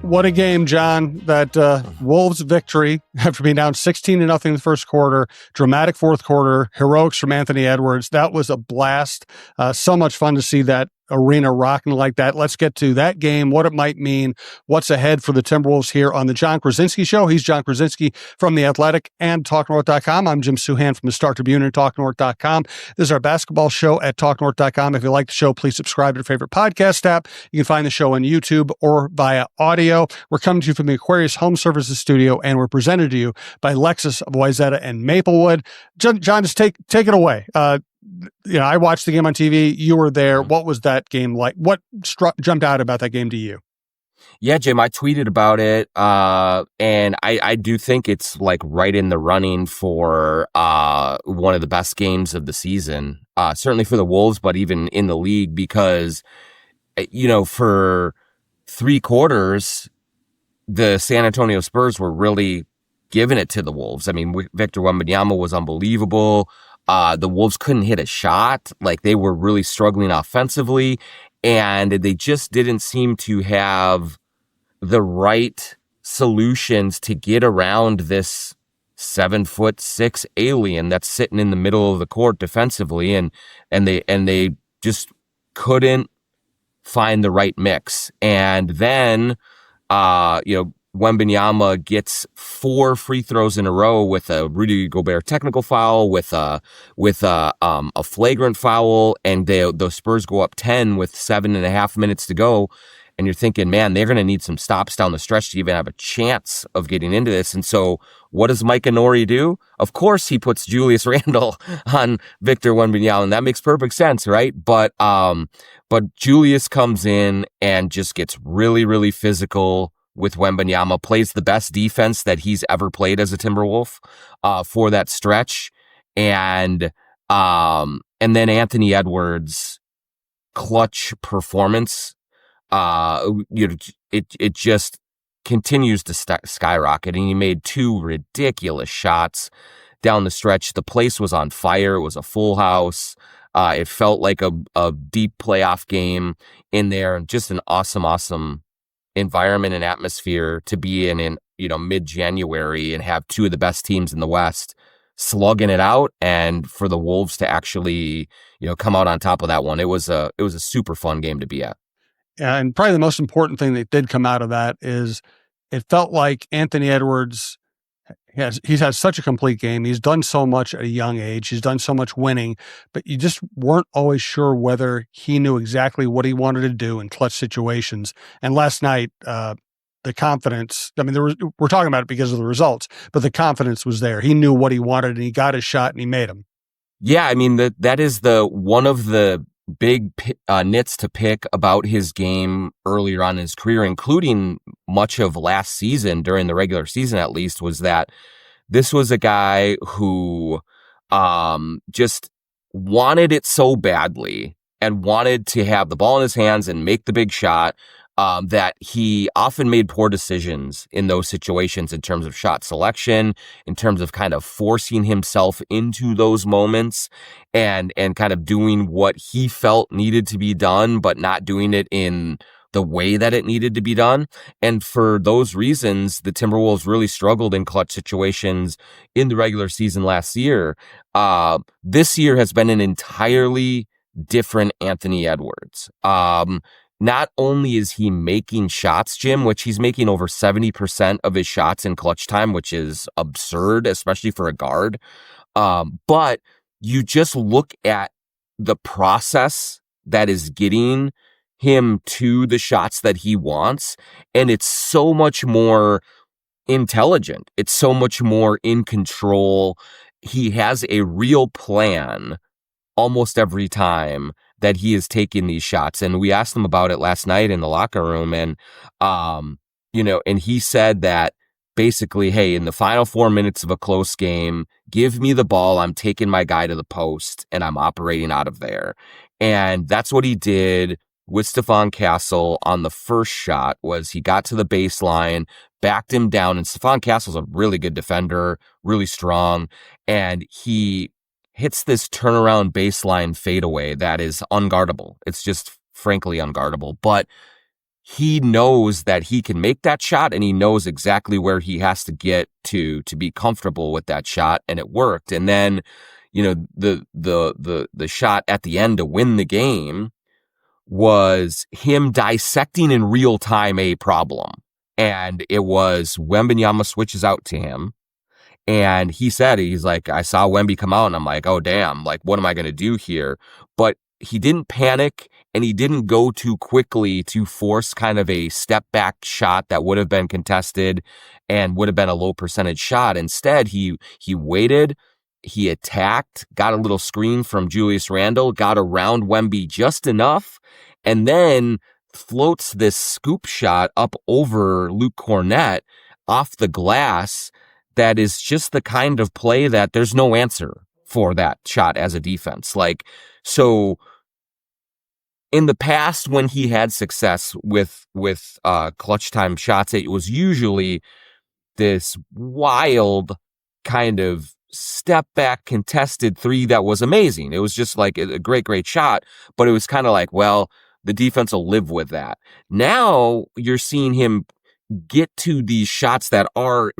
What a game, John. That Wolves victory after being down 16-0 in the first quarter, dramatic fourth quarter, heroics from Anthony Edwards. That was a blast. So much fun to see that arena rocking like that. Let's get to that game, what it might mean, what's ahead for the Timberwolves here on the Jon Krawczynski Show. He's Jon Krawczynski from The Athletic and TalkNorth.com. I'm Jim Souhan from the Star Tribune and TalkNorth.com. This is our basketball show at TalkNorth.com. If you like the show, please subscribe to your favorite podcast app. You can find the show on YouTube or via audio. We're coming to you from the Aquarius Home Services studio, and we're presented to you by Lexus of Wayzata and Maplewood. John, just take it away. I watched the game on TV. You were there. What was that game like? What jumped out about that game to you? Yeah, Jim, I tweeted about it, and I do think it's like right in the running for one of the best games of the season, certainly for the Wolves, but even in the league, because, for 3 quarters, the San Antonio Spurs were really giving it to the Wolves. I mean, Victor Wembanyama was unbelievable. The Wolves couldn't hit a shot. Like, they were really struggling offensively, and they just didn't seem to have the right solutions to get around this 7'6" alien that's sitting in the middle of the court defensively. And they just couldn't find the right mix. And then, Wembanyama gets 4 free throws in a row with a Rudy Gobert technical foul, with a flagrant foul, and the Spurs go up 10 with 7.5 minutes to go. And you're thinking, man, they're going to need some stops down the stretch to even have a chance of getting into this. And so what does Micah do? Of course, he puts Julius Randle on Victor Wembanyama, and that makes perfect sense, right? But Julius comes in and just gets really, really physical with Wembanyama, plays the best defense that he's ever played as a Timberwolf for that stretch. And then Anthony Edwards' clutch performance, it just continues to skyrocket. And he made 2 ridiculous shots down the stretch. The place was on fire. It was a full house. It felt like a deep playoff game in there, and just an awesome environment and atmosphere to be in mid-January and have 2 of the best teams in the West slugging it out, and for the Wolves to actually, come out on top of that one. It was a super fun game to be at. Yeah, and probably the most important thing that did come out of that is it felt like Anthony Edwards he's had such a complete game. He's done so much at a young age. He's done so much winning, but you just weren't always sure whether he knew exactly what he wanted to do in clutch situations. And last night, the confidence, we're talking about it because of the results, but the confidence was there. He knew what he wanted, and he got his shot, and he made them. Yeah, that is one of the big nits to pick about his game earlier on in his career, including much of last season, during the regular season at least, was that this was a guy who just wanted it so badly and wanted to have the ball in his hands and make the big shot, that he often made poor decisions in those situations in terms of shot selection, in terms of kind of forcing himself into those moments and kind of doing what he felt needed to be done, but not doing it in the way that it needed to be done. And for those reasons, the Timberwolves really struggled in clutch situations in the regular season last year. This year has been an entirely different Anthony Edwards. Not only is he making shots, Jim, which he's making over 70% of his shots in clutch time, which is absurd, especially for a guard. But you just look at the process that is getting him to the shots that he wants, and it's so much more intelligent. It's so much more in control. He has a real plan almost every time that he is taking these shots. And we asked him about it last night in the locker room. And, and he said that basically, hey, in the final 4 minutes of a close game, give me the ball. I'm taking my guy to the post and I'm operating out of there. And that's what he did with Stephon Castle on the first shot. Was he got to the baseline, backed him down, and Stephon Castle's a really good defender, really strong. And he hits this turnaround baseline fadeaway that is unguardable. It's just frankly unguardable. But he knows that he can make that shot, and he knows exactly where he has to get to be comfortable with that shot, and it worked. And then, the shot at the end to win the game was him dissecting in real time a problem. And it was Wembanyama switches out to him. And he's like, I saw Wemby come out and I'm like, oh, damn, like, what am I going to do here? But he didn't panic and he didn't go too quickly to force kind of a step back shot that would have been contested and would have been a low percentage shot. Instead, he waited, he attacked, got a little screen from Julius Randle, got around Wemby just enough, and then floats this scoop shot up over Luke Cornett off the glass. That is just the kind of play that there's no answer for that shot as a defense. Like, so in the past, when he had success with clutch time shots, it was usually this wild kind of step back contested three that was amazing. It was just like a great shot, but it was kind of like, well, the defense will live with that. Now you're seeing him get to these shots that are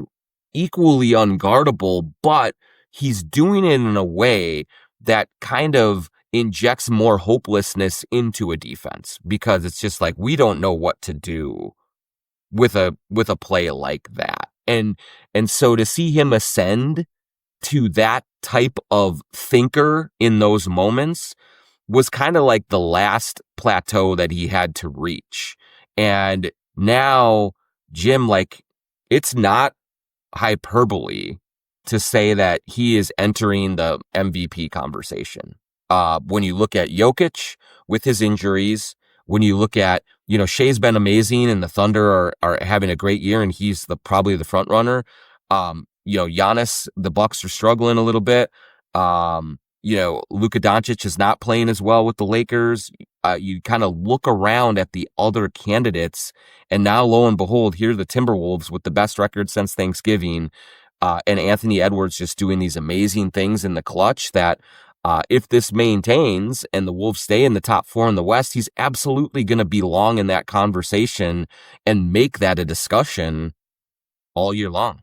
equally unguardable, but he's doing it in a way that kind of injects more hopelessness into a defense, because it's just like, we don't know what to do with a play like that. And so to see him ascend to that type of thinker in those moments was kind of like the last plateau that he had to reach. And now, Jim, like, it's not hyperbole to say that he is entering the MVP conversation. When you look at Jokic with his injuries, when you look at, Shea's been amazing and the Thunder are having a great year and he's probably the front runner. Giannis, the Bucks are struggling a little bit. Luka Doncic is not playing as well with the Lakers. You kind of look around at the other candidates, and now, lo and behold, here are the Timberwolves with the best record since Thanksgiving, and Anthony Edwards just doing these amazing things in the clutch that, if this maintains and the Wolves stay in the top four in the West, he's absolutely going to belong in that conversation and make that a discussion all year long.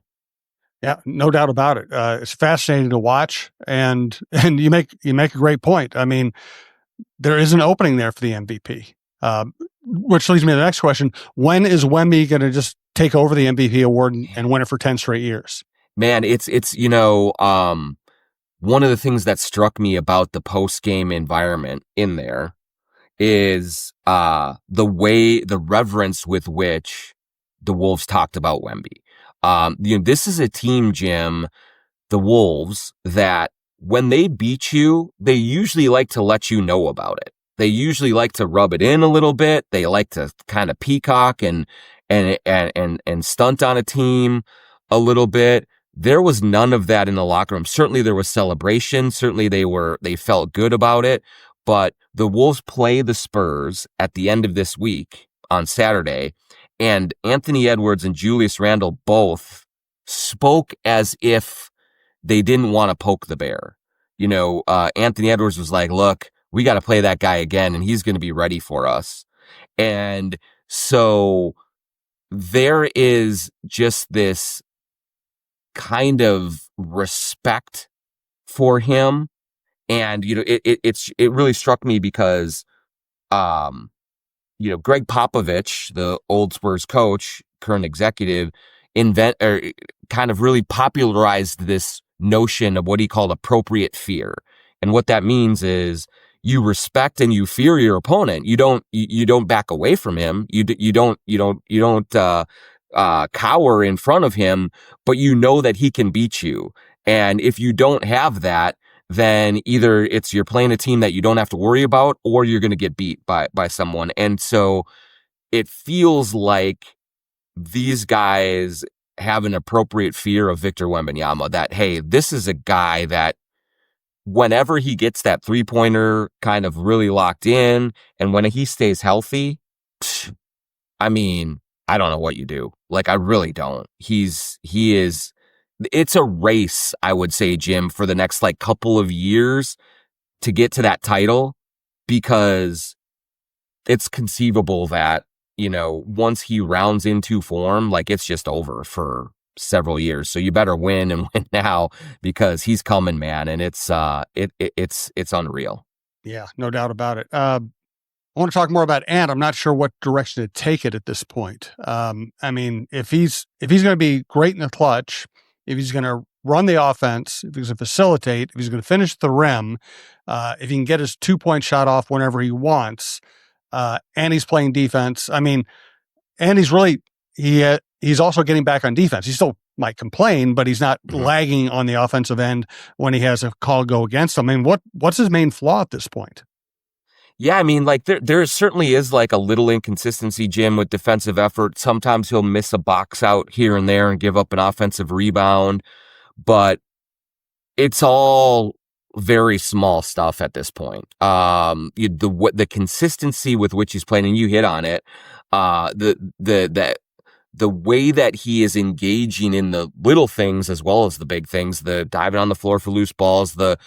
Yeah, no doubt about it. It's fascinating to watch, and you make a great point. I mean, there is an opening there for the MVP, which leads me to the next question: when is Wemby going to just take over the MVP award and win it for 10 straight years? Man, it's one of the things that struck me about the post-game environment in there is the reverence with which the Wolves talked about Wemby. This is a team, Jim, the Wolves, that when they beat you, they usually like to let you know about it. They usually like to rub it in a little bit. They like to kind of peacock and stunt on a team a little bit. There was none of that in the locker room. Certainly there was celebration. Certainly they felt good about it. But the Wolves play the Spurs at the end of this week on Saturday, and Anthony Edwards and Julius Randle both spoke as if they didn't want to poke the bear. Anthony Edwards was like, look, we got to play that guy again, and he's going to be ready for us. And so there is just this kind of respect for him. And, it really struck me because, Greg Popovich, the old Spurs coach, current executive, kind of really popularized this notion of what he called appropriate fear. And what that means is you respect and you fear your opponent. You don't back away from him. You don't cower in front of him, but you know that he can beat you. And if you don't have that, then either you're playing a team that you don't have to worry about, or you're going to get beat by someone. And so it feels like these guys have an appropriate fear of Victor Wembanyama, that, hey, this is a guy that whenever he gets that 3-pointer kind of really locked in, and when he stays healthy, I mean, I don't know what you do. Like, I really don't. It's a race, I would say, Jim, for the next couple of years to get to that title, because it's conceivable that once he rounds into form, like it's just over for several years. So you better win and win now because he's coming, man. And it's unreal. Yeah, no doubt about it. I want to talk more about Ant. I'm not sure what direction to take it at this point. I mean, if he's going to be great in the clutch, if he's going to run the offense, if he's going to facilitate, if he's going to finish the rim, if he can get his 2-point shot off whenever he wants, and he's playing defense. I mean, and he's also getting back on defense. He still might complain, but he's not lagging on the offensive end when he has a call go against him. I mean, what's his main flaw at this point? Yeah, I mean, like there certainly is like a little inconsistency, Jim, with defensive effort. Sometimes he'll miss a box out here and there and give up an offensive rebound, but it's all very small stuff at this point. The consistency with which he's playing, and you hit on it, the way that he is engaging in the little things as well as the big things, the diving on the floor for loose balls, the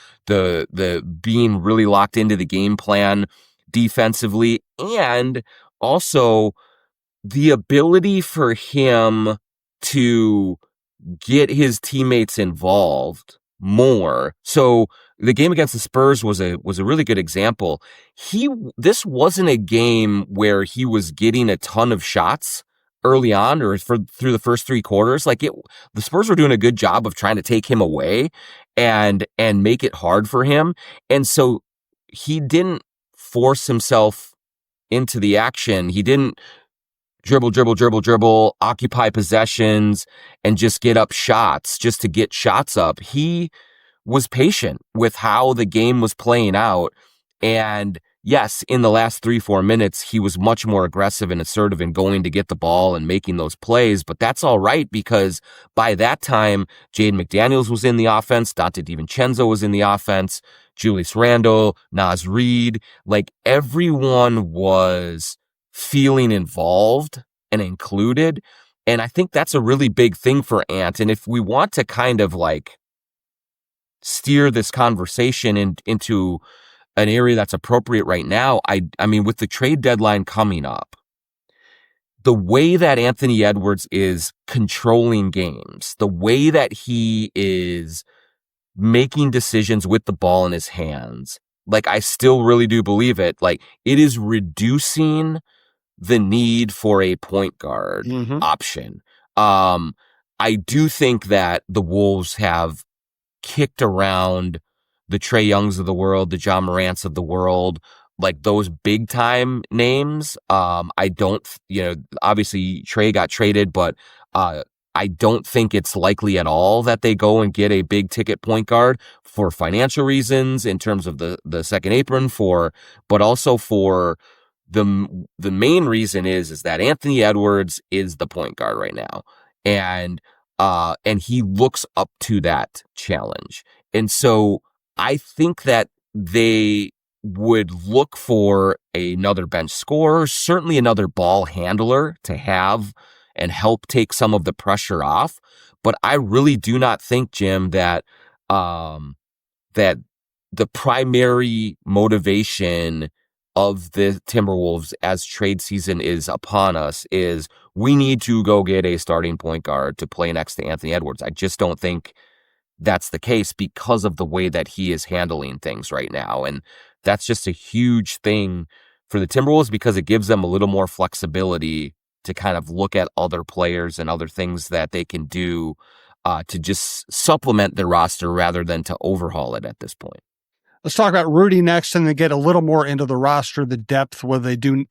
being really locked into the game plan defensively, and also the ability for him to get his teammates involved more. So the game against the Spurs was a really good example. This wasn't a game where he was getting a ton of shots early on or through the first 3 quarters. The Spurs were doing a good job of trying to take him away and make it hard for him. And so he didn't force himself into the action. He didn't dribble, occupy possessions and just get up shots just to get shots up. He was patient with how the game was playing out. And yes, in the last 3-4 minutes, he was much more aggressive and assertive in going to get the ball and making those plays. But that's all right, because by that time, Jaden McDaniels was in the offense, Dante DiVincenzo was in the offense, Julius Randle, Naz Reid, like everyone was feeling involved and included. And I think that's a really big thing for Ant. And if we want to kind of like steer this conversation into an area that's appropriate right now, I mean, with the trade deadline coming up, the way that Anthony Edwards is controlling games, the way that he is making decisions with the ball in his hands, like I still really do believe it. Like it is reducing the need for a point guard option. I do think that the Wolves have kicked around the Trae Youngs of the world, the John Morants of the world, like those big time names. I don't, obviously Trae got traded, but I don't think it's likely at all that they go and get a big ticket point guard for financial reasons in terms of the second apron but also for the main reason is that Anthony Edwards is the point guard right now. And he looks up to that challenge. And so I think that they would look for another bench scorer, certainly another ball handler to have and help take some of the pressure off. But I really do not think, Jim, that that the primary motivation of the Timberwolves as trade season is upon us is we need to go get a starting point guard to play next to Anthony Edwards. I just don't think that's the case because of the way that he is handling things right now. And that's just a huge thing for the Timberwolves because it gives them a little more flexibility to kind of look at other players and other things that they can do to just supplement their roster rather than to overhaul it at this point. Let's talk about Rudy next and then get a little more into the roster, the depth, whether they do,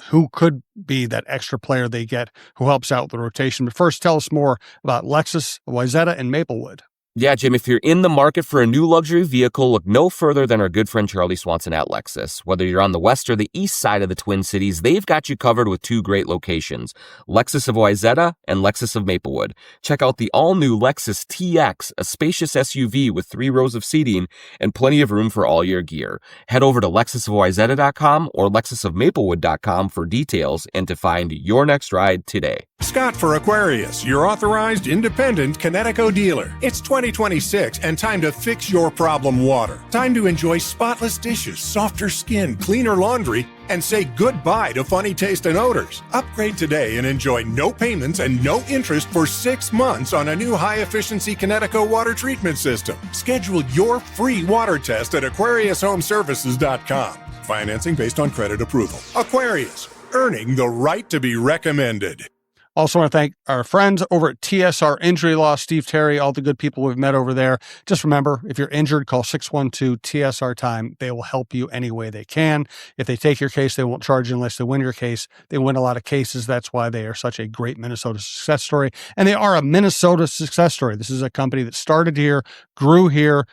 who could be that extra player they get who helps out with the rotation. But first, tell us more about Lexus, Wayzata, and Maplewood. Yeah, Jim, if you're in the market for a new luxury vehicle, look no further than our good friend Charlie Swanson at Lexus. Whether you're on the west or the east side of the Twin Cities, they've got you covered with 2 great locations, Lexus of Wayzata and Lexus of Maplewood. Check out the all-new Lexus TX, a spacious SUV with 3 rows of seating and plenty of room for all your gear. Head over to lexusofwayzata.com or lexusofmaplewood.com for details and to find your next ride today. Scott for Aquarius, your authorized independent Connecticut dealer. It's 20 2026 and time to fix your problem water. Time to enjoy spotless dishes, softer skin, cleaner laundry, and say goodbye to funny taste and odors. Upgrade today and enjoy no payments and no interest for 6 months on a new high-efficiency Connecticut water treatment system. Schedule your free water test at AquariusHomeservices.com. Financing based on credit approval. Aquarius, earning the right to be recommended. Also want to thank our friends over at TSR Injury Law, Steve Terry, all the good people we've met over there. Just remember, if you're injured, call 612-TSR-TIME. They will help you any way they can. If they take your case, they won't charge you unless they win your case. They win a lot of cases. That's why they are such a great Minnesota success story. And they are a Minnesota success story. This is a company that started here, grew here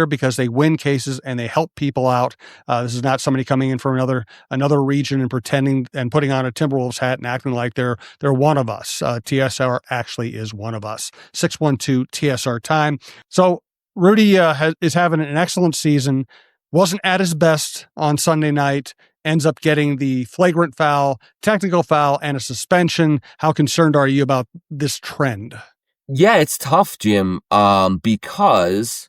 because they win cases and they help people out. This is not somebody coming in from another region and pretending and putting on a Timberwolves hat and acting like they're one of us. TSR actually is one of us. 612-TSR-TIME. So Rudy is having an excellent season. Wasn't at his best on Sunday night. Ends up getting the flagrant foul, technical foul, and a suspension. How concerned are you about this trend? Yeah, it's tough, Jim, because,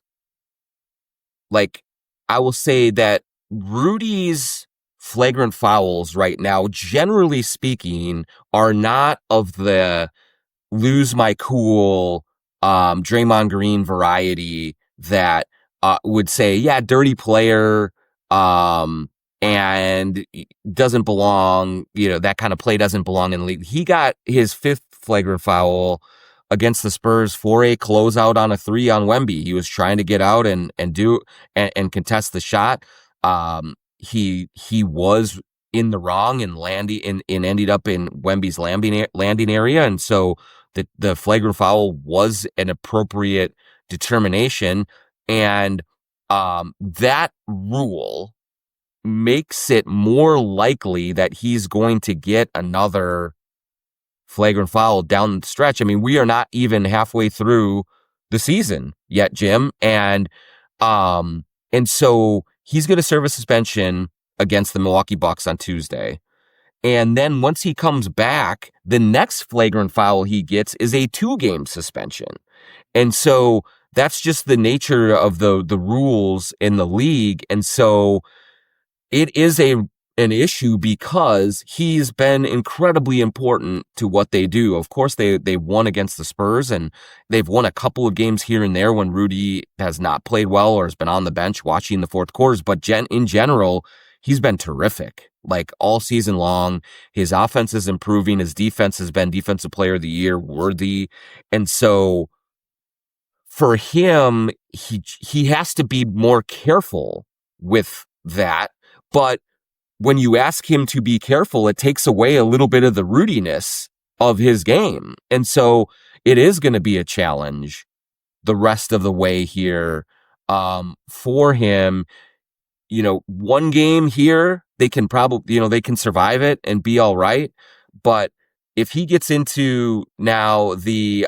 I will say that Rudy's flagrant fouls right now, generally speaking, are not of the lose my cool, Draymond Green variety that would say, yeah, dirty player, and doesn't belong, that kind of play doesn't belong in the league. He got his 5th flagrant foul against the Spurs for a closeout on a 3 on Wemby. He was trying to get out and contest the shot. He was in the wrong and ended up in Wemby's landing area. And so the flagrant foul was an appropriate determination. And that rule makes it more likely that he's going to get another flagrant foul down the stretch. I mean, we are not even halfway through the season yet, Jim. And so he's going to serve a suspension against the Milwaukee Bucks on Tuesday. And then once he comes back, the next flagrant foul he gets is a 2-game suspension. And so that's just the nature of the rules in the league. And so it is an issue because he's been incredibly important to what they do. Of course, they won against the Spurs, and they've won a couple of games here and there when Rudy has not played well or has been on the bench watching the fourth quarters. But in general, he's been terrific, all season long. His offense is improving. His defense has been Defensive Player of the Year worthy. And so for him, he has to be more careful with that. But when you ask him to be careful, it takes away a little bit of the Rudiness of his game. And so it is going to be a challenge the rest of the way here for him. One game here, they can probably, they can survive it and be all right. But if he gets into now the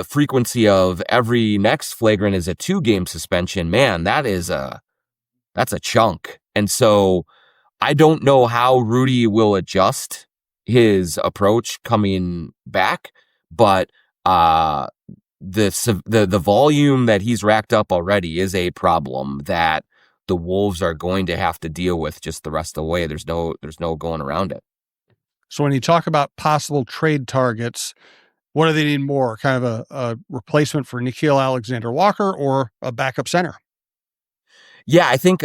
frequency of every next flagrant is a 2-game suspension, man, that's a chunk. And so I don't know how Rudy will adjust his approach coming back, but the volume that he's racked up already is a problem that the Wolves are going to have to deal with just the rest of the way. There's no going around it. So when you talk about possible trade targets, what do they need more? Kind of a replacement for Nickeil Alexander-Walker or a backup center? Yeah, I think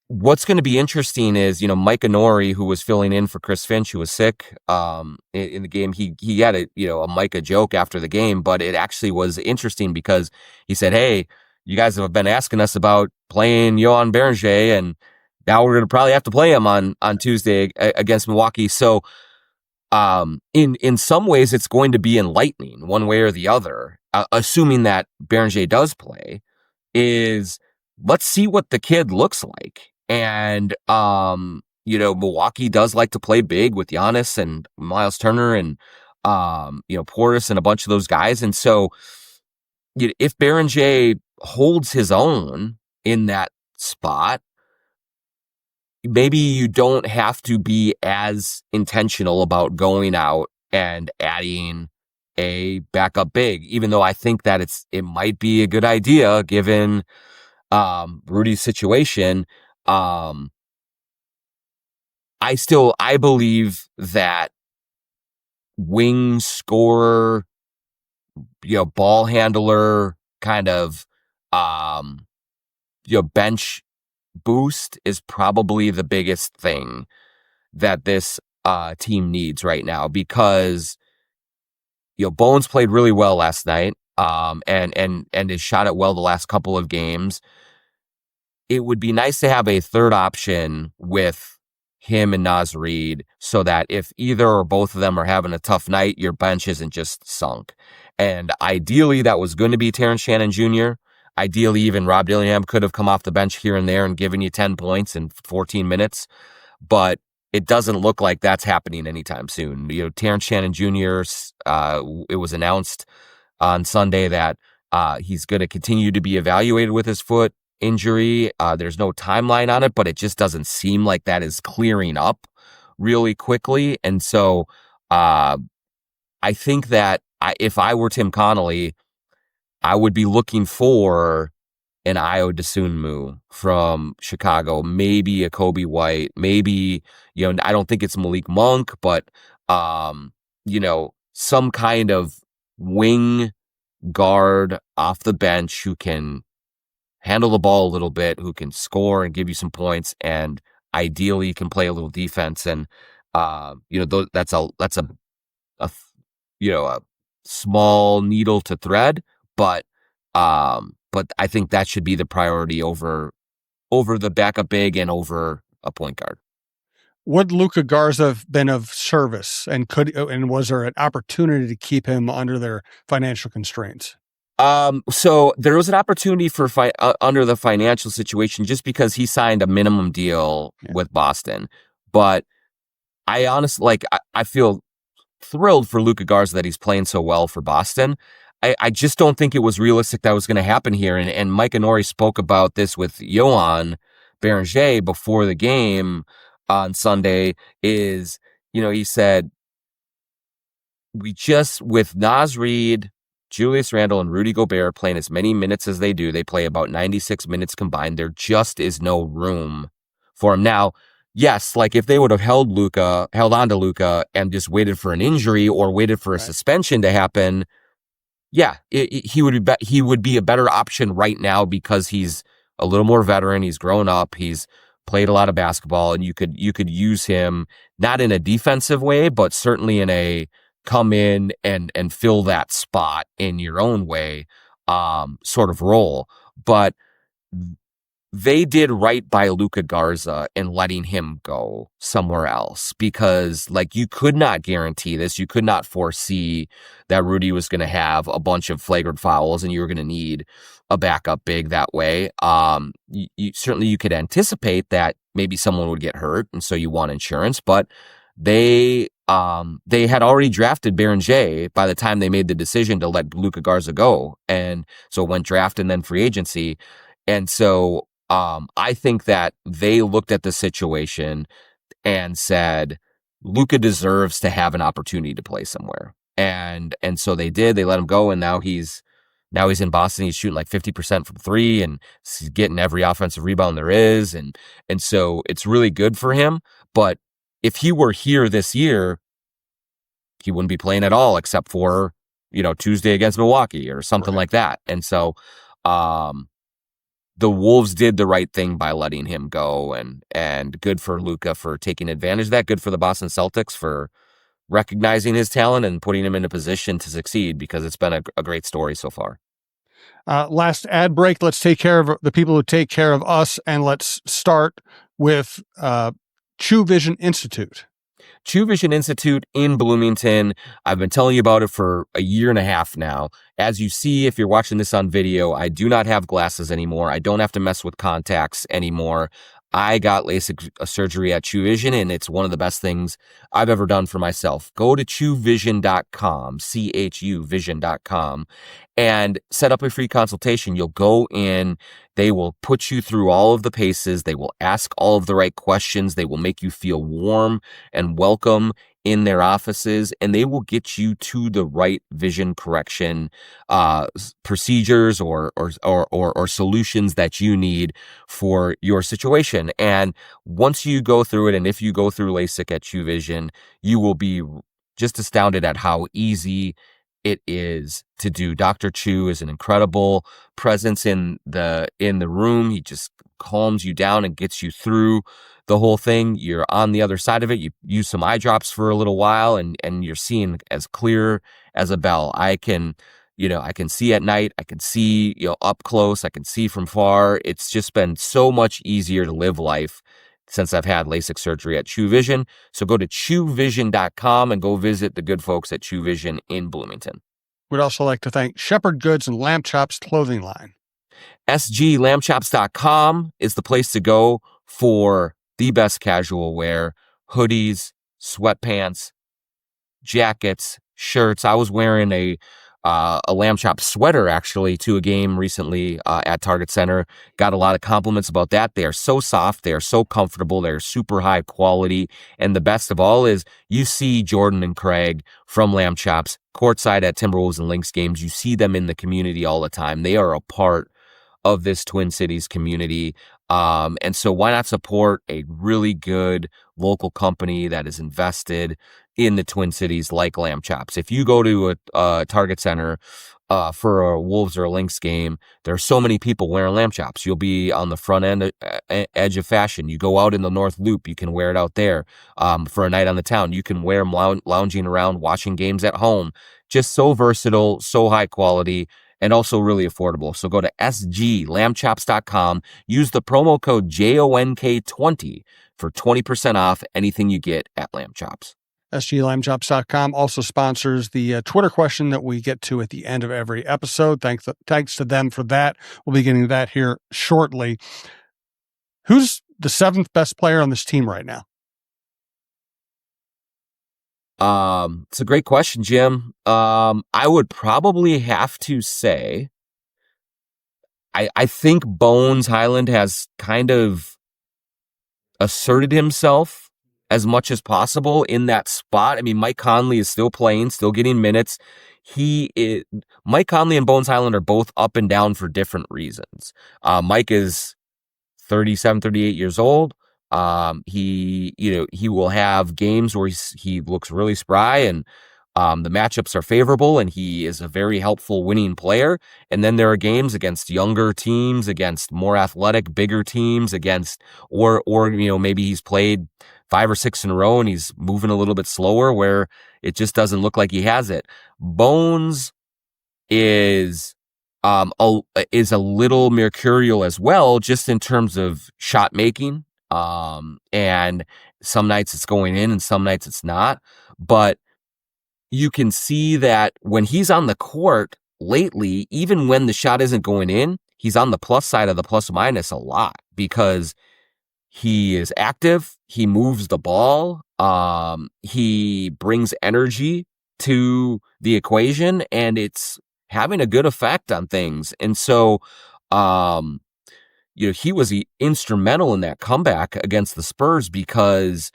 what's going to be interesting is, Micah Nori, who was filling in for Chris Finch, who was sick in the game. He had a Micah joke after the game, but it actually was interesting because he said, "Hey, you guys have been asking us about playing Johan Beranger, and now we're going to probably have to play him on Tuesday against Milwaukee." So in some ways, it's going to be enlightening one way or the other, assuming that Beranger does play, is let's see what the kid looks like. And, Milwaukee does like to play big with Giannis and Miles Turner and, Portis and a bunch of those guys. And so if Beranger holds his own in that spot, maybe you don't have to be as intentional about going out and adding a backup big, even though I think that it might be a good idea given Rudy's situation. I believe that wing scorer, ball handler kind of, bench boost is probably the biggest thing that this team needs right now, because Bones played really well last night, and has shot it well the last couple of games. It would be nice to have a third option with him and Naz Reid, so that if either or both of them are having a tough night, your bench isn't just sunk. And ideally, that was going to be Terrence Shannon Jr. Ideally, even Rob Dillingham could have come off the bench here and there and given you 10 points in 14 minutes. But it doesn't look like that's happening anytime soon. Terrence Shannon Jr., it was announced on Sunday that he's going to continue to be evaluated with his foot injury. There's no timeline on it, but it just doesn't seem like that is clearing up really quickly. And so I think that if I were Tim Connolly, I would be looking for an Ayo Dosunmu from Chicago, maybe a Kobe White, maybe, I don't think it's Malik Monk, but, some kind of wing guard off the bench who can handle the ball a little bit, who can score and give you some points, and ideally can play a little defense. And, that's a small needle to thread, but I think that should be the priority over the backup big and over a point guard. Would Luka Garza have been of service, and was there an opportunity to keep him under their financial constraints? So there was an opportunity for under the financial situation, just because he signed a minimum deal with Boston. But I honestly, I feel thrilled for Luka Garza that he's playing so well for Boston. I just don't think it was realistic that was going to happen here. And Micah Nori spoke about this with Johan Beranger before the game on Sunday. He said, with Naz Reid, Julius Randle, and Rudy Gobert playing as many minutes as they do, they play about 96 minutes combined. There just is no room for him. Now, yes, if they would have held on to Luka and just waited for an injury or waited for a suspension to happen, he would be a better option right now, because he's a little more veteran. He's grown up. He's played a lot of basketball, and you could use him not in a defensive way, but certainly in a come in and fill that spot in your own way sort of role. But they did right by Luka Garza in letting him go somewhere else, because you could not guarantee this. You could not foresee that Rudy was going to have a bunch of flagrant fouls and you were going to need a backup big that way. Certainly you could anticipate that maybe someone would get hurt, and so you want insurance, but they had already drafted Beranger by the time they made the decision to let Luka Garza go. And so it went draft and then free agency. And so I think that they looked at the situation and said, Luka deserves to have an opportunity to play somewhere. And so they did. They let him go, and now he's in Boston. He's shooting 50% from three, and he's getting every offensive rebound there is. And so it's really good for him. But if he were here this year, he wouldn't be playing at all, except for, Tuesday against Milwaukee or something like that. And so, the Wolves did the right thing by letting him go, and good for Luka for taking advantage of that. Good for the Boston Celtics for recognizing his talent and putting him in a position to succeed, because it's been a great story so far. Last ad break. Let's take care of the people who take care of us, and let's start with True Vision Institute. True Vision Institute in Bloomington. I've been telling you about it for a year and a half now. As you see, if you're watching this on video, I do not have glasses anymore. I don't have to mess with contacts anymore. I got LASIK surgery at True Vision, and it's one of the best things I've ever done for myself. Go to truevision.com, CHUvision.com, and set up a free consultation. You'll go in. They will put you through all of the paces. They will ask all of the right questions. They will make you feel warm and welcome in their offices, and they will get you to the right vision correction procedures or solutions that you need for your situation. And once you go through it, and if you go through LASIK at True Vision, you will be just astounded at how easy it is to do. Dr. Chu is an incredible presence in the room. He just calms you down and gets you through the whole thing. You're on the other side of it. You use some eye drops for a little while, and you're seeing as clear as a bell. I can see at night. I can see, up close. I can see from far. It's just been so much easier to live life since I've had LASIK surgery at True Vision. So go to TrueVision.com and go visit the good folks at True Vision in Bloomington. We'd also like to thank Shepherd Goods and Lamb Chops clothing line. SGLambchops.com is the place to go for the best casual wear: hoodies, sweatpants, jackets, shirts. I was wearing a Lamb Chop sweater actually to a game recently at Target Center. Got a lot of compliments about that. They are so soft. They are so comfortable. They're super high quality. And the best of all is you see Jordan and Craig from Lamb Chops courtside at Timberwolves and Lynx games. You see them in the community all the time. They are a part of this Twin Cities community. And so why not support a really good local company that is invested in the Twin Cities like Lamb Chops? If you go to a Target Center for a Wolves or a Lynx game, there are so many people wearing Lamb Chops. You'll be on the front end edge of fashion. You go out in the North Loop, you can wear it out there for a night on the town. You can wear them lounging around, watching games at home. Just so versatile, so high quality, and also really affordable. So go to sglambchops.com, use the promo code JONK20 for 20% off anything you get at Lamb Chops. SGLambchops.com also sponsors the Twitter question that we get to at the end of every episode. Thanks to them for that. We'll be getting to that here shortly. Who's the seventh best player on this team right now? It's a great question, Jim. I would probably have to say, I think Bones Hyland has kind of asserted himself as much as possible in that spot. I mean, Mike Conley is still playing, still getting minutes. Mike Conley and Bones Hyland are both up and down for different reasons. Mike is 37, 38 years old. He will have games where he looks really spry and the matchups are favorable and he is a very helpful winning player. And then there are games against younger teams, against more athletic, bigger teams, or maybe he's played 5 or 6 in a row and he's moving a little bit slower where it just doesn't look like he has it. Bones is a little mercurial as well, just in terms of shot making. And some nights it's going in and some nights it's not. But you can see that when he's on the court lately, even when the shot isn't going in, he's on the plus side of the plus minus a lot because he is active. He moves the ball. He brings energy to the equation and it's having a good effect on things. And so, he was instrumental in that comeback against the Spurs because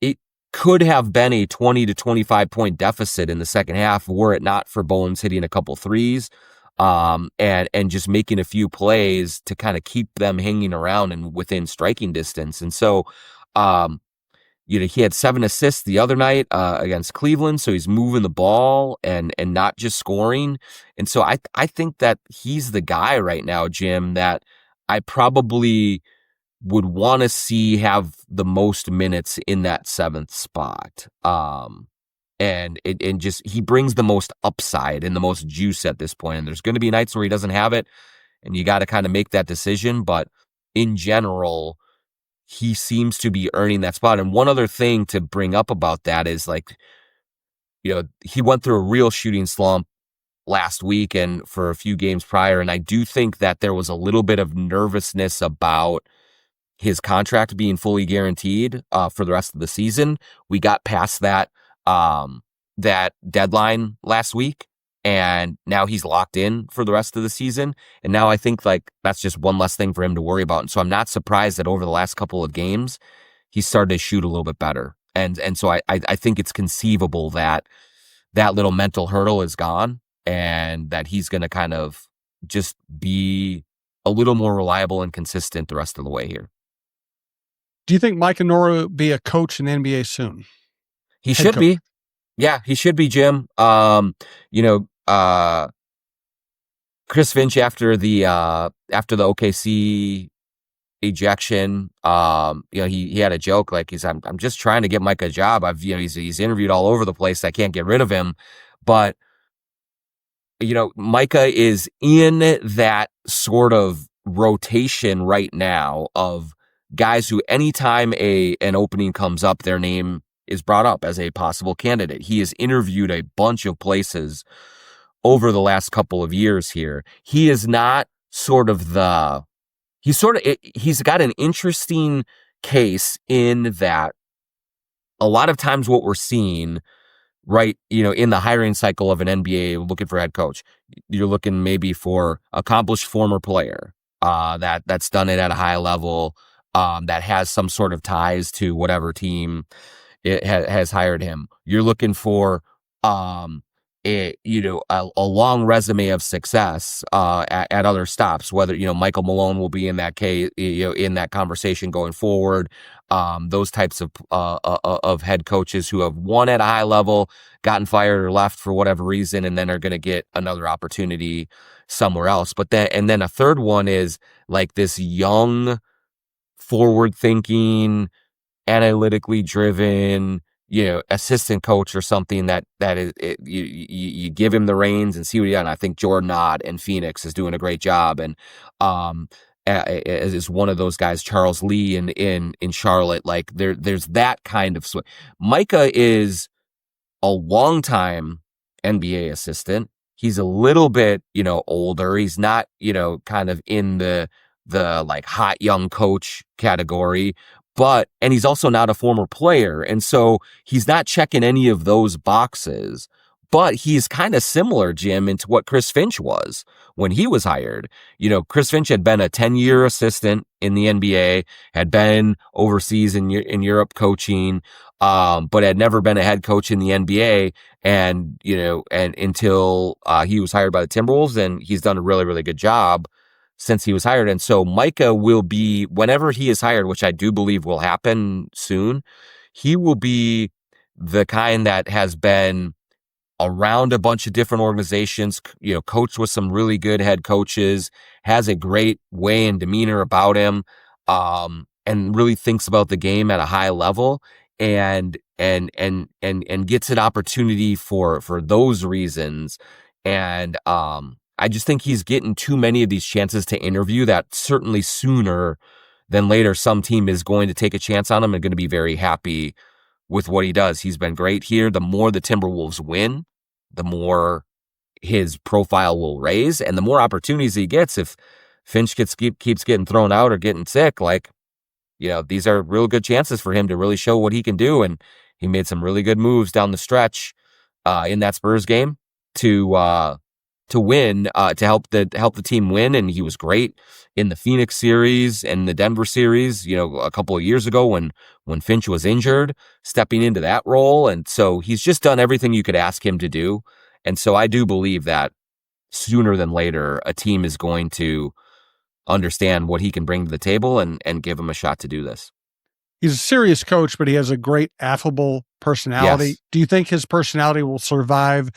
it could have been a 20 to 25 point deficit in the second half were it not for Bones hitting a couple threes, and just making a few plays to kind of keep them hanging around and within striking distance. And so, he had 7 assists the other night against Cleveland, so he's moving the ball and not just scoring. And so I think that he's the guy right now, Jim, that I probably would want to see have the most minutes in that 7th spot. And he brings the most upside and the most juice at this point. And there's going to be nights where he doesn't have it and you got to kind of make that decision. But in general, he seems to be earning that spot. And one other thing to bring up about that is he went through a real shooting slump last week and for a few games prior. And I do think that there was a little bit of nervousness about his contract being fully guaranteed for the rest of the season. We got past that deadline last week and now he's locked in for the rest of the season. And now I think that's just one less thing for him to worry about. And so I'm not surprised that over the last couple of games, he started to shoot a little bit better. And so I think it's conceivable that little mental hurdle is gone and that he's going to kind of just be a little more reliable and consistent the rest of the way here. Do you think Micah Nora will be a coach in the NBA soon? He should be. Yeah, he should be, Jim. Chris Finch after the OKC ejection, he had a joke like I'm just trying to get Micah a job. He's interviewed all over the place. I can't get rid of him, but Micah is in that sort of rotation right now of guys who anytime an opening comes up, their name is brought up as a possible candidate. He has interviewed a bunch of places over the last couple of years here. He is not he's got an interesting case in that a lot of times what we're seeing, right, in the hiring cycle of an NBA looking for a head coach, you're looking maybe for accomplished former player that's done it at a high level, that has some sort of ties to whatever team has hired him. You're looking for a long resume of success at other stops. Whether Michael Malone will be in that case, in that conversation going forward. Those types of head coaches who have won at a high level, gotten fired or left for whatever reason, and then are going to get another opportunity somewhere else. But then a third one is like this young, forward-thinking, analytically driven, assistant coach or something that is you give him the reins and see what he does. And I think Jordan Ott in Phoenix is doing a great job, and is one of those guys. Charles Lee in Charlotte, like there's that kind of Micah is a longtime NBA assistant. He's a little bit older. He's not kind of in the like hot young coach category. And he's also not a former player. And so he's not checking any of those boxes, but he's kind of similar, Jim, into what Chris Finch was when he was hired. Chris Finch had been a 10-year assistant in the NBA, had been overseas in Europe coaching, but had never been a head coach in the NBA. And until he was hired by the Timberwolves, and he's done a really, really good job since he was hired. And so Micah will be, whenever he is hired, which I do believe will happen soon, he will be the kind that has been around a bunch of different organizations, coached with some really good head coaches, has a great way and demeanor about him, and really thinks about the game at a high level, and gets an opportunity for those reasons. And I just think he's getting too many of these chances to interview that certainly sooner than later some team is going to take a chance on him and going to be very happy with what he does. He's been great here. The more the Timberwolves win, the more his profile will raise and the more opportunities he gets. If Finch keeps getting thrown out or getting sick, these are real good chances for him to really show what he can do. And he made some really good moves down the stretch in that Spurs game to win, to help the team win. And he was great in the Phoenix series and the Denver series, a couple of years ago when Finch was injured, stepping into that role. And so he's just done everything you could ask him to do. And so I do believe that sooner than later, a team is going to understand what he can bring to the table and give him a shot to do this. He's a serious coach, but he has a great affable personality. Yes. Do you think his personality will survive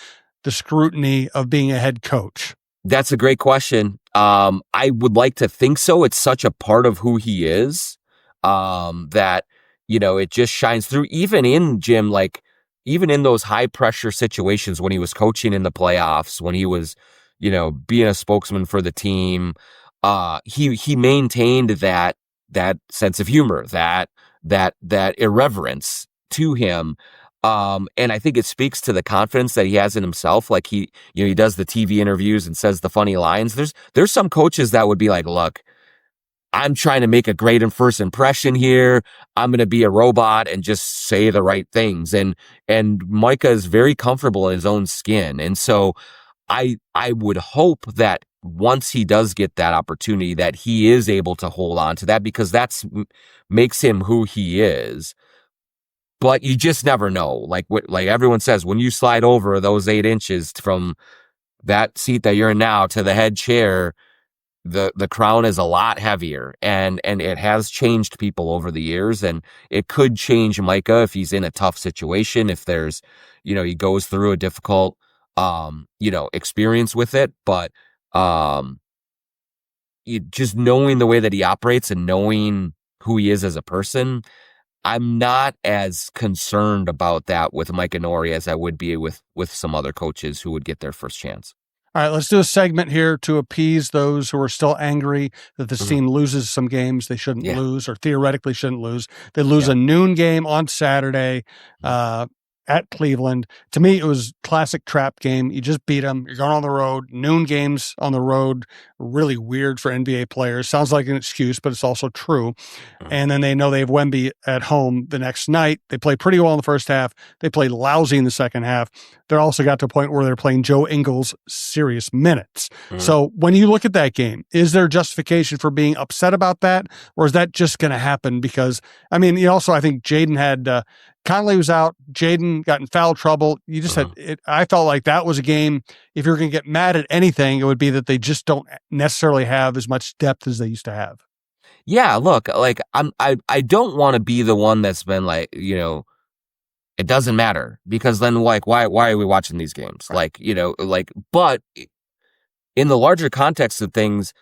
the scrutiny of being a head coach? That's a great question. I would like to think so. It's such a part of who he is, that, it just shines through even in Jim, even in those high pressure situations when he was coaching in the playoffs, when he was, being a spokesman for the team, he maintained that sense of humor, that irreverence to him. And I think it speaks to the confidence that he has in himself. Like he does the TV interviews and says the funny lines. There's some coaches that would be like, look, I'm trying to make a great first impression here. I'm going to be a robot and just say the right things. And Micah is very comfortable in his own skin. And so I would hope that once he does get that opportunity, that he is able to hold on to that, because that's makes him who he is. but you just never know. Like everyone says, when you slide over those 8 inches from that seat that you're in now to the head chair, the crown is a lot heavier, and it has changed people over the years, and it could change Micah if he's in a tough situation, if there's, he goes through a difficult, experience with it. But, just knowing the way that he operates and knowing who he is as a person, I'm not as concerned about that with Micah Nori as I would be with some other coaches who would get their first chance. All right, let's do a segment here to appease those who are still angry that this team loses some games they shouldn't lose, or theoretically shouldn't lose. They lose a noon game on Saturday at Cleveland. To me, it was classic trap game. You just beat them. You're going on the road. Noon games on the road, really weird for NBA players. Sounds like an excuse, but it's also true. And then they know they have Wemby at home the next night. They play pretty well in the first half. They play lousy in the second half. They're also got to a point where they're playing Joe Ingles serious minutes. So when you look at that game, is there justification for being upset about that? Or is that just going to happen? Because, I mean, also, I think Jaden had, Conley was out. Jaden got in foul trouble. You just had it. I felt like that was a game. If you're going to get mad at anything, it would be that they just don't necessarily have as much depth as they used to have. Yeah, look, like I don't want to be the one that's been like, it doesn't matter, because then like why are we watching these games? Right. But in the larger context of things,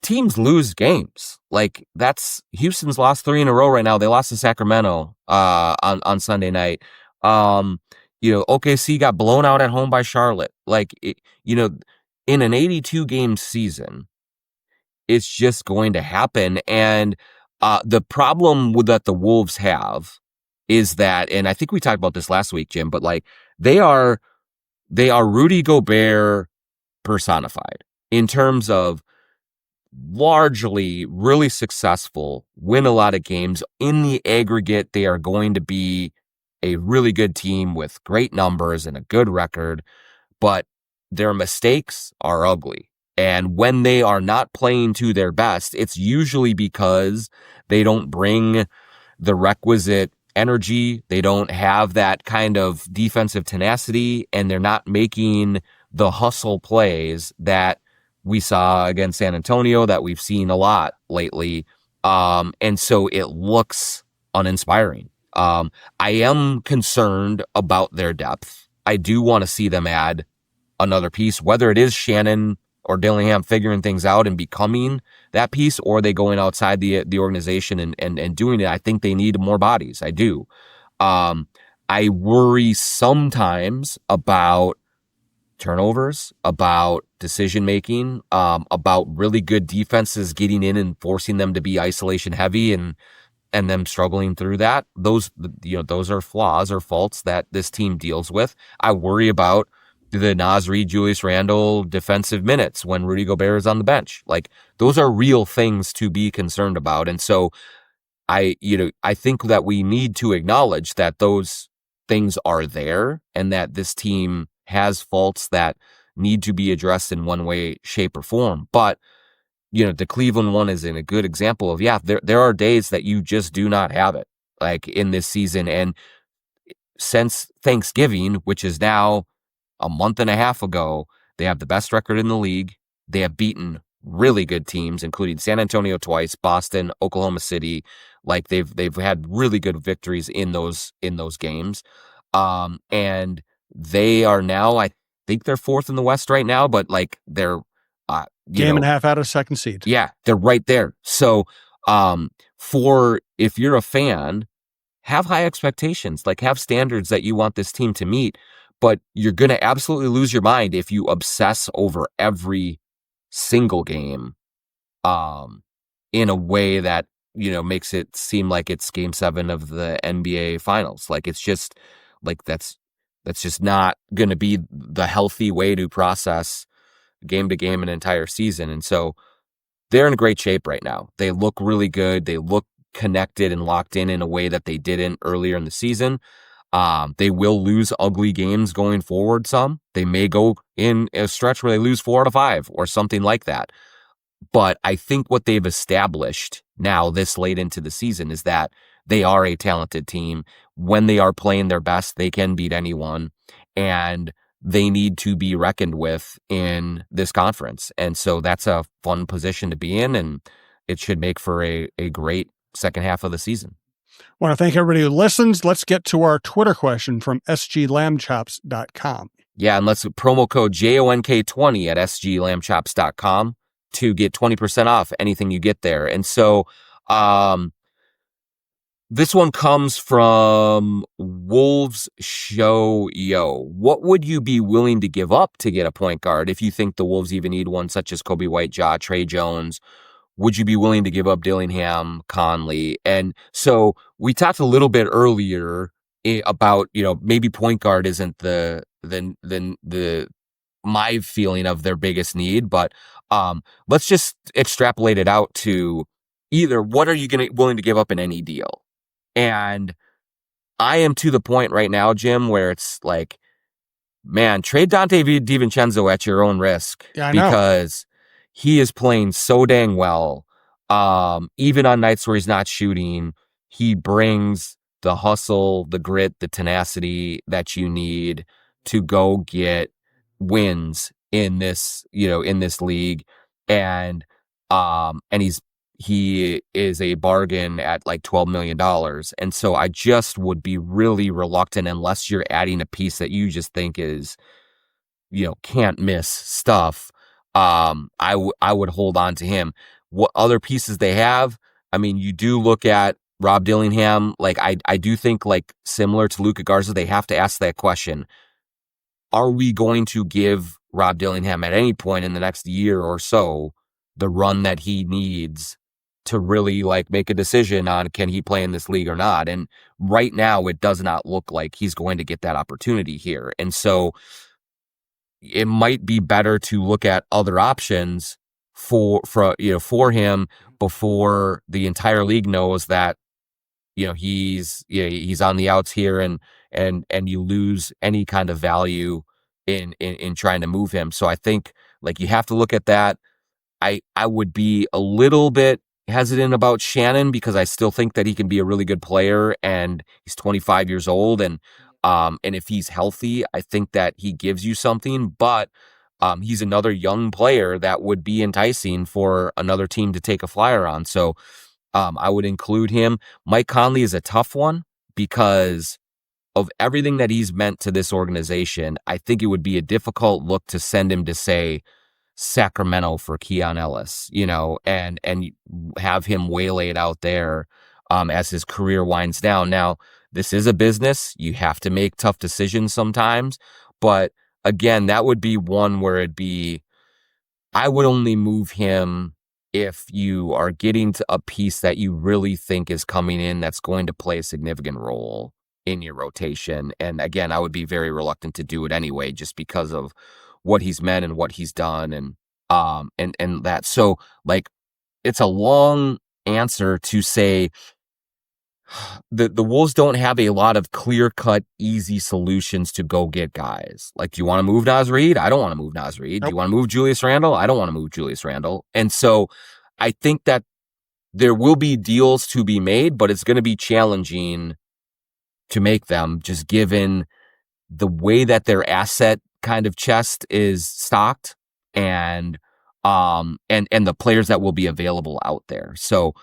teams lose games. Like, that's Houston's lost 3 in a row right now. They lost to Sacramento on Sunday night. OKC got blown out at home by Charlotte. Like, in an 82 game season, it's just going to happen. And the problem that the Wolves have is that, and I think we talked about this last week, Jim, but like they are Rudy Gobert personified in terms of largely really successful, win a lot of games. In the aggregate, they are going to be a really good team with great numbers and a good record, but their mistakes are ugly. And when they are not playing to their best, it's usually because they don't bring the requisite energy. They don't have that kind of defensive tenacity, and they're not making the hustle plays that we saw against San Antonio, that we've seen a lot lately. And so it looks uninspiring. I am concerned about their depth. I do want to see them add another piece, whether it is Shannon or Dillingham figuring things out and becoming that piece, or they going outside the organization and doing it. I think they need more bodies. I do. I worry sometimes about turnovers, about decision making, about really good defenses getting in and forcing them to be isolation heavy and them struggling through that. Those are flaws or faults that this team deals with. I worry about the Naz Reid, Julius Randle defensive minutes when Rudy Gobert is on the bench. Like, those are real things to be concerned about. And so I think that we need to acknowledge that those things are there and that this team has faults that need to be addressed in one way, shape, or form. But, the Cleveland one is a good example of, there are days that you just do not have it, like in this season. And since Thanksgiving, which is now a month and a half ago, they have the best record in the league. They have beaten really good teams, including San Antonio twice, Boston, Oklahoma City. Like, they've had really good victories in those games. And they are now, I think they're 4th in the West right now, but like they're game and a half out of second seed. Yeah, they're right there. So if you're a fan, have high expectations, like have standards that you want this team to meet. But you're going to absolutely lose your mind if you obsess over every single game in a way that, makes it seem like it's Game 7 of the NBA Finals. Like, it's just, like, that's just not going to be the healthy way to process game to game an entire season. And so they're in great shape right now. They look really good. They look connected and locked in a way that they didn't earlier in the season. They will lose ugly games going forward some. They may go in a stretch where they lose 4 out of 5 or something like that. But I think what they've established now this late into the season, is that they are a talented team. When they are playing their best, they can beat anyone, and they need to be reckoned with in this conference. And so that's a fun position to be in, and it should make for a great second half of the season. I want to thank everybody who listens. Let's get to our Twitter question from sglambchops.com. Yeah, and let's promo code JONK20 at sglambchops.com to get 20% off anything you get there. And so this one comes from Wolves Show Yo. What would you be willing to give up to get a point guard if you think the Wolves even need one, such as Kobe White-Jaw, Trey Jones? Would you be willing to give up Dillingham, Conley? And so we talked a little bit earlier about, maybe point guard isn't the my feeling of their biggest need, but let's just extrapolate it out to either what are you willing to give up in any deal? And I am to the point right now, Jim, where it's like, man, trade Dante DiVincenzo at your own risk. Yeah, I know. Because he is playing so dang well. Even on nights where he's not shooting, he brings the hustle, the grit, the tenacity that you need to go get wins in this, in this league. And he is a bargain at like $12 million. And so I just would be really reluctant, unless you're adding a piece that you just think is, can't miss stuff. I would hold on to him. What other pieces they have? I mean, you do look at Rob Dillingham. Like I do think, like, similar to Luka Garza, they have to ask that question. Are we going to give Rob Dillingham at any point in the next year or so the run that he needs to really, like, make a decision on, can he play in this league or not? And right now it does not look like he's going to get that opportunity here. And so it might be better to look at other options for him before the entire league knows that, he's on the outs here, and you lose any kind of value in trying to move him. So I think, like, you have to look at that. I would be a little bit hesitant about Shannon, because I still think that he can be a really good player, and he's 25 years old, and if he's healthy, I think that he gives you something, but he's another young player that would be enticing for another team to take a flyer on. So I would include him. Mike Conley is a tough one because of everything that he's meant to this organization. I think it would be a difficult look to send him to, say, Sacramento for Keon Ellis, and have him waylaid out there as his career winds down. Now, this is a business. You have to make tough decisions sometimes. But again, that would be one where I would only move him if you are getting to a piece that you really think is coming in that's going to play a significant role in your rotation. And again, I would be very reluctant to do it anyway, just because of what he's meant and what he's done, and that. So, like, it's a long answer to say the Wolves don't have a lot of clear-cut, easy solutions to go get guys. Like, do you want to move Naz Reid? I don't want to move Naz Reid. Nope. Do you want to move Julius Randle? I don't want to move Julius Randle. And so I think that there will be deals to be made, but it's going to be challenging to make them, just given the way that their asset kind of chest is stocked, and the players that will be available out there. So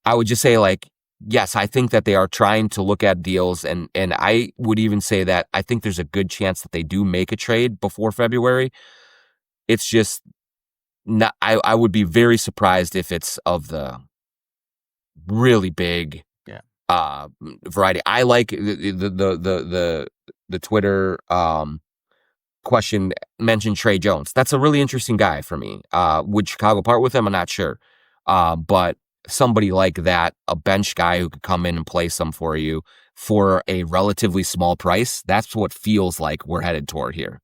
I would just say, like, yes, I think that they are trying to look at deals, and I would even say that I think there's a good chance that they do make a trade before February. It's just not, I would be very surprised if it's of the really big variety. I like the Twitter question mentioned Trey Jones. That's a really interesting guy for me. Would Chicago part with him? I'm not sure. But somebody like that, a bench guy who could come in and play some for you for a relatively small price, that's what feels like we're headed toward here.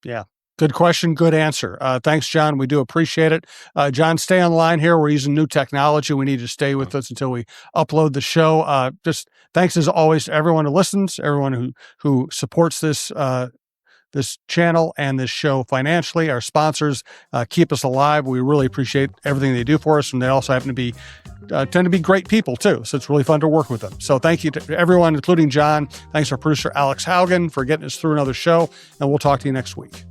Yeah. Good question. Good answer. Thanks, John. We do appreciate it. John, stay on the line here. We're using new technology. We need to stay with us until we upload the show. Just thanks as always to everyone who listens, everyone who supports this this channel and this show financially. Our sponsors keep us alive. We really appreciate everything they do for us, and they also happen to be tend to be great people too. So it's really fun to work with them. So thank you to everyone, including John. Thanks to our producer, Alex Haugen, for getting us through another show, and we'll talk to you next week.